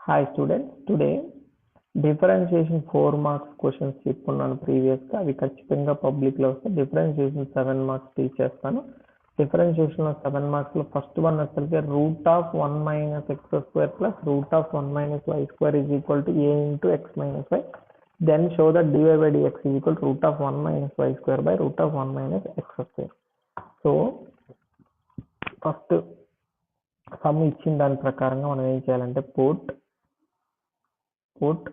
Hi students, today differentiation 4 marks questions చెప్పుకున్నాను previous గా. అవి ఖచ్చితంగా పబ్లిక్ లో వస్తే డిఫరెన్షియేషన్ 7 మార్క్స్ టీచ్ చేస్తాను. డిఫరెన్షియేషన్ లో 7 మార్క్స్ లో ఫస్ట్ వన్ వచ్చేసరికి root of 1 minus x square plus root of 1 minus y square is equal to a into x minus y. Then show that dy by dx is equal root of 1 minus y square by root of 1 minus x square. So first sum ఇచ్చిన దాని ప్రకారంగా మనం ఏం చేయాలంటే put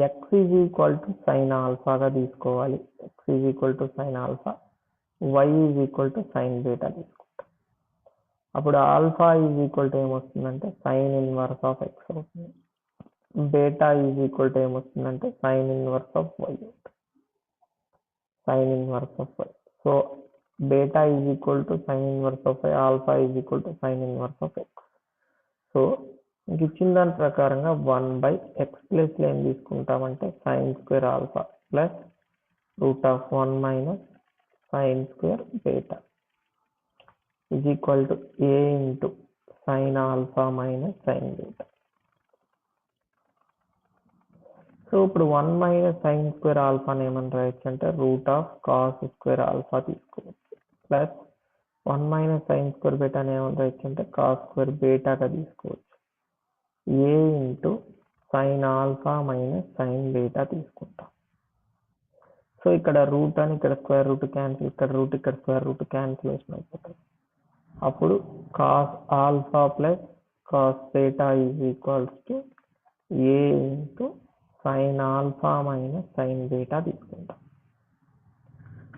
x is equal to sin alpha గా తీసుకోవాలి. x is equal to sin alpha, y is equal to sin beta తీసుకుంటాం. అప్పుడు ఆల్ఫా is equal to ఏమొస్తుందంటే sin inverse of x అవుతుంది. బేటా is equal to ఏమొస్తుందంటే sin inverse of y, sin inverse of y. So beta is equal to sin inverse of y, alpha is equal to sin inverse of x. So ఇచ్చిన దాని ప్రకారంగా 1/x plus ఏం తీసుకుంటామంటే sin square alpha plus root of 1 minus sin square beta is equal to a into sin alpha minus sin beta. So ఇప్పుడు 1 minus sin square ఆల్ఫాని ఏమని రాయొచ్చు అంటే root of cos square alpha తీసుకోవచ్చు plus 1 minus sin square బేటాని ఏమని రాయొచ్చు అంటే cos square బేటాగా తీసుకోవచ్చు. a into sin alpha minus sin beta తీసుకుంటాం. సో ఇక్కడ రూట్ అని ఇక్కడ స్క్వేర్ రూట్ క్యాన్సిల్, ఇక్కడ రూట్ ఇక్కడ స్క్వేర్ రూట్ క్యాన్సిలేషన్ అయిపోతుంది. అప్పుడు cos alpha plus cos beta is equals to a into sin alpha minus sin beta తీసుకుంటాం.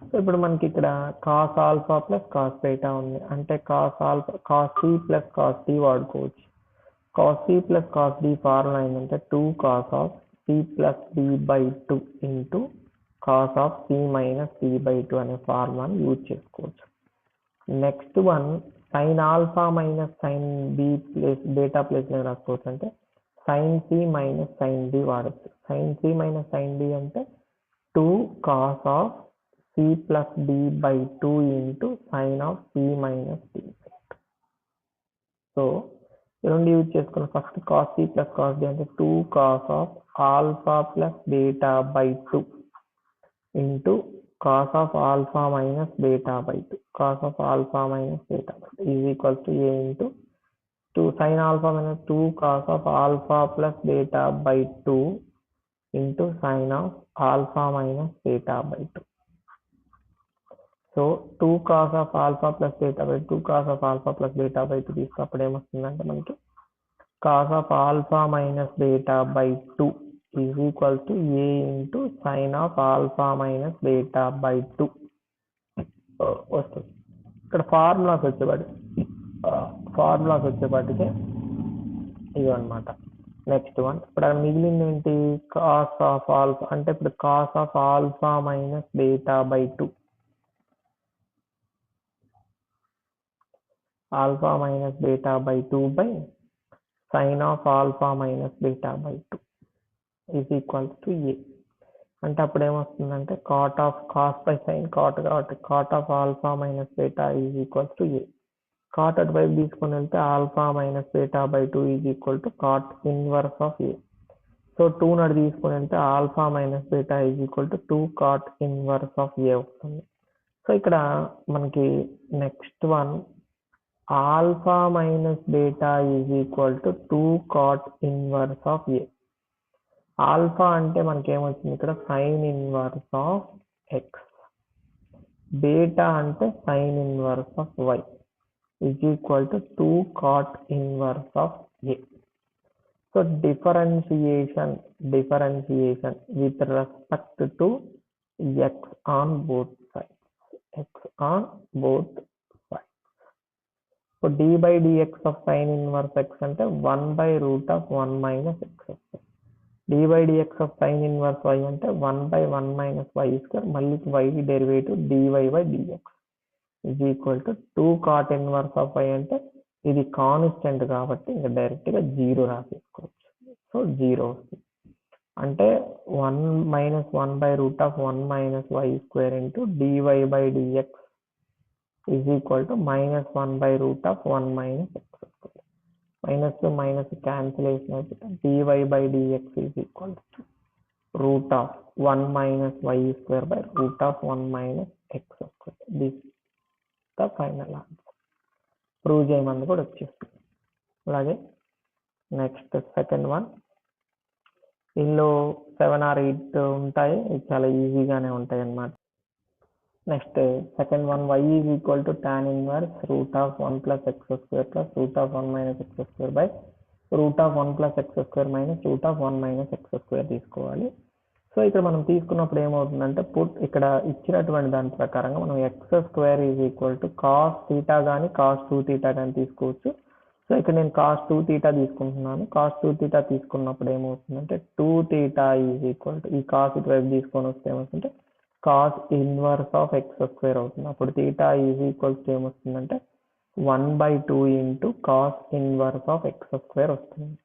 So ఇప్పుడు మనకి ఇక్కడ cos alpha plus cos beta ఉంది అంటే cos alpha cos c plus cos d వాడుకోవచ్చు. cos c plus cos d formula ఏంటంటే 2 cos of c plus d by 2 into cos of c minus d by 2 అనే ఫార్ములాని use చేసుకోవచ్చు. Next one sin alpha minus sin b plus beta plus రాసుకోవచ్చు అంటే sin c minus sin d వాడచ్చు. sin c minus sin d అంటే 2 cos of c plus d by 2 into sin of c minus d by 2. So రెండు use చేసుకున్న first cos c plus cos d అంటే 2 cos of alpha plus beta by 2 into cos of alpha minus beta by 2, cos of alpha minus beta by 2 is equals to a into 2 sine alpha minus 2 cos of alpha plus beta by 2 into sine of alpha minus beta by 2. So 2 cos of alpha plus beta by 2 cos of alpha plus beta by 2 తీసుకున్నప్పుడు ఏమొస్తుందంటే మనకి cos of alpha minus beta by 2 is equal to a into sine of alpha minus beta by 2 వస్తుంది. ఇక్కడ formulas వచ్చేపాటికి ఇవి అనమాట. Next one ఇప్పుడు మిగిలింది ఏంటి కాస్ ఆఫ్ ఆల్ఫా అంటే ఇప్పుడు cos of alpha minus beta by 2, alpha minus beta by 2 by sine of alpha minus beta by 2 is equals to a అంటే అప్పుడు ఏమొస్తుందంటే cot of cos by sine cot కాబట్టి cot of alpha minus beta is equals to a. Cot అటువైపు తీసుకొని వెళ్తే alpha minus beta by 2 is equal to cot inverse of a. So 2 నడు తీసుకొని వెళ్తే alpha minus beta is equal to 2 cot inverse of a వస్తుంది. So ఇక్కడ మనకి next one alpha minus beta is equal to 2 cot inverse of a. Alpha అంటే మనకి ఏమొచ్చింది ఇక్కడ sine inverse of x, beta అంటే sine inverse of y is equal to 2 cot inverse of a. So differentiation with respect to x on both sides. So d by dx of sin inverse x అంటే 1 by root of 1 minus x వస్తుంది. d by dx of sin inverse y అంటే 1 by 1 minus y square మళ్ళీ y derivative dy by dx is equal to 2 cot inverse of y అంటే ఇది constant కాబట్టి ఇంకా direct గా 0 రాసేసుకోవచ్చు. So 0 వస్తుంది అంటే 1 minus 1 by root of 1 minus y square into dy by dx is equal to minus 1 by root of 1 minus x square. Minus minus cancellation అయిపోతే dy/dx is equal to root of 1 minus y square by root of 1 minus x square. This the final answer. Prove చేయమని కూడా వచ్చేస్తుంది. అలాగే next second one, ఇందులో 7 or 8 ఉంటాయి, ఇది చాలా ఈజీగానే ఉంటాయి అన్నమాట. Next second one, y is equal to tan inverse route of 1 plus X square plus root of 1 minus x square by root of 1 plus X square minus root of 1 minus x square తీసుకోవాలి. So ఇక్కడ మనం తీసుకున్నప్పుడు ఏమవుతుందంటే ఇక్కడ ఇచ్చినటువంటి దాని ప్రకారంగా మనం X square is equal to cos theta కానీ కాస్ 2 థీటా కానీ తీసుకోవచ్చు. సో ఇక్కడ నేను కాస్ 2 థీటా తీసుకుంటున్నాను. కాస్ 2 థీటా తీసుకున్నప్పుడు ఏమవుతుందంటే 2 థీటా ఈజ్ ఈక్వల్ టు, ఈ కాస్ ఇటువైపు తీసుకొని వస్తే ఏమవుతుందంటే cos inverse of x square అవుతుంది. అప్పుడు థీటా ఈజ్ ఈక్వల్ టు ఏమొస్తుందంటే 1/2 into cos inverse of x square వస్తుంది.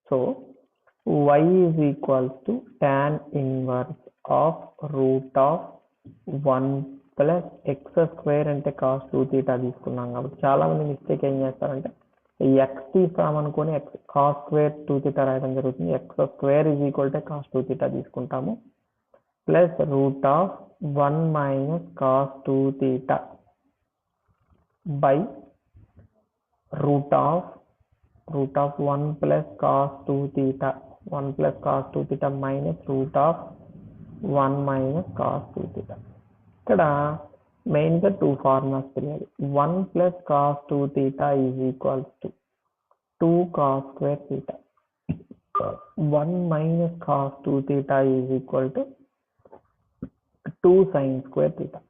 So y is equals to tan inverse of root of 1 plus x square అంటే cos 2 theta తీసుకున్నాం కాబట్టి చాలా మంది మిస్టేక్ ఏం చేస్తారంటే x తీస్తామనుకొని x cos square 2 theta రాయడం జరుగుతుంది. x square is equal to cos 2 theta తీసుకుంటాము plus root of 1 minus cos 2 theta by root of 1 plus cos 2 theta 1 plus cos 2 theta minus root of 1 minus cos 2 theta. ఇక్కడ మెయిన్గా 2 formulas తెలియాలి. 1 plus cos 2 theta is equals to 2 cos square theta. 1 minus cos 2 theta is equal to 2 sin square theta.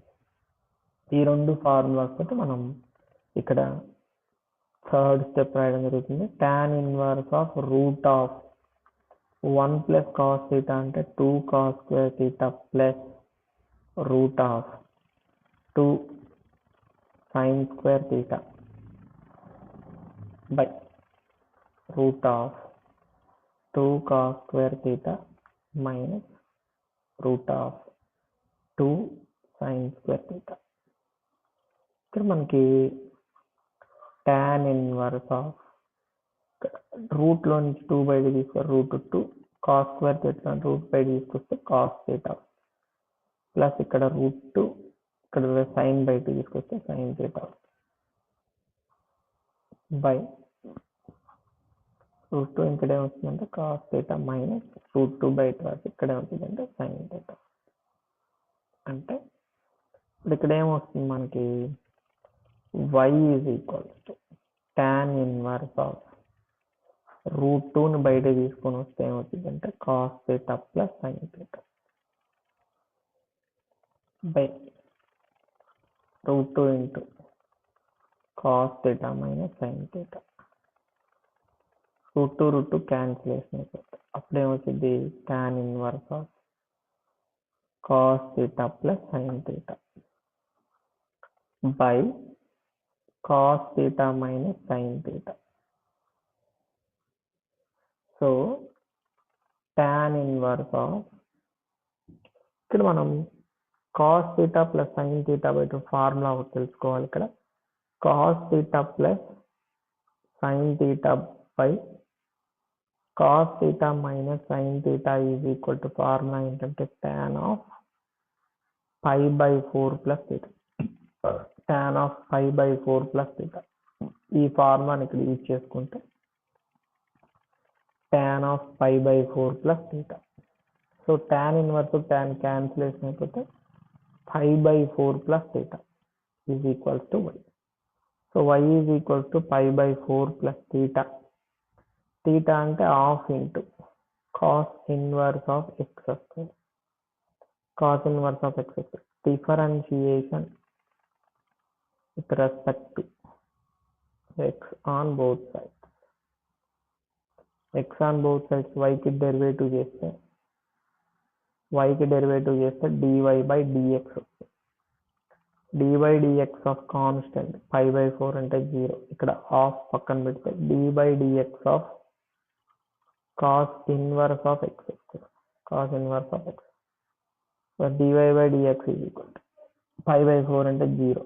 ఈ రెండు formulas తోటి మనం ఇక్కడ third step రాయడం జరుగుతుంది. tan inverse of route of 1 plus cos theta అంటే 2 cos square theta plus root of 2 sine square theta by root of 2 cos square theta minus root of 2 sine square theta. ఇక్కడ మనకి tan inverse of route లో నుంచి 2 బయట తీసుకొని root 2 cos square theta root బయట తీసుకొస్తే cos theta plus ఇక్కడ root 2 ఇక్కడ సైన్ బయట తీసుకొస్తే సైన్ థీటా బై రూట్ 2 ఇక్కడ ఏమవుతుందంటే కాస్ థీటా మైనస్ రూట్ 2 బయట రాసి ఇక్కడ ఏమవుతుందంటే సైన్ థీటా. అంటే ఇక్కడ ఏమొస్తుంది మనకి y is equals to tan inverse of root 2ని బయట తీసుకొని వస్తే ఏమవుతుందంటే cos theta plus sine theta by root 2 into cos theta minus sine theta. Root 2 cancellation అయిపోతుంది. అప్పుడు ఏమవుతుంది tan inverse of cos theta plus sine theta by cos theta minus sine theta. So tan inverse of ఇక్కడ మనం cos theta plus sine theta బయట formula తెలుసుకోవాలి. ఇక్కడ cos theta plus sine theta by cos theta minus sine theta is equal to formula ఏంటంటే tan of π/4 plus theta. tan of π/4 plus theta ఈ ఫార్ములాని ఇక్కడ use చేసుకుంటే tan of π/4 plus theta. So tan inverse tan cancellation అయిపోతే π/4 plus theta is equals to y. So y is equals to π/4 plus theta. Theta అంటే half into cos inverse of x square. Cos inverse of x square differentiation with respect to x on both sides. x on both sides y కి derivative చేస్తే dy/dx వస్తుంది. dy/dx of constant π/4 అంటే 0. ఇక్కడ half పక్కన పెడితే dy/dx of cos inverse of x square. Cos inverse of x dy/dx is equal to π/4 అంటే 0.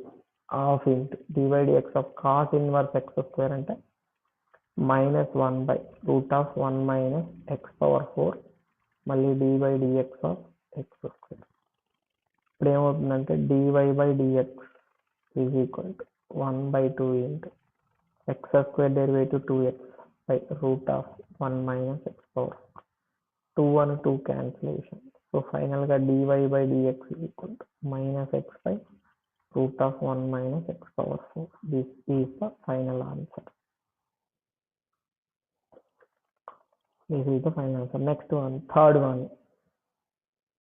half into dy dx of cos inverse x square అంటే minus 1 by root of 1 minus x power 4 మళ్ళీ dy dx of x square. ఇప్పుడు ఏమవుతుందంటే dy by dx is equal to 1 by 2 into x square derivative 2x by root of 1 minus x power 2 and 2 cancellation. So final గా dy by dx is equal to minus x by root of 1 minus x power 4. This is the final answer. This is the final answer. Next one, third one.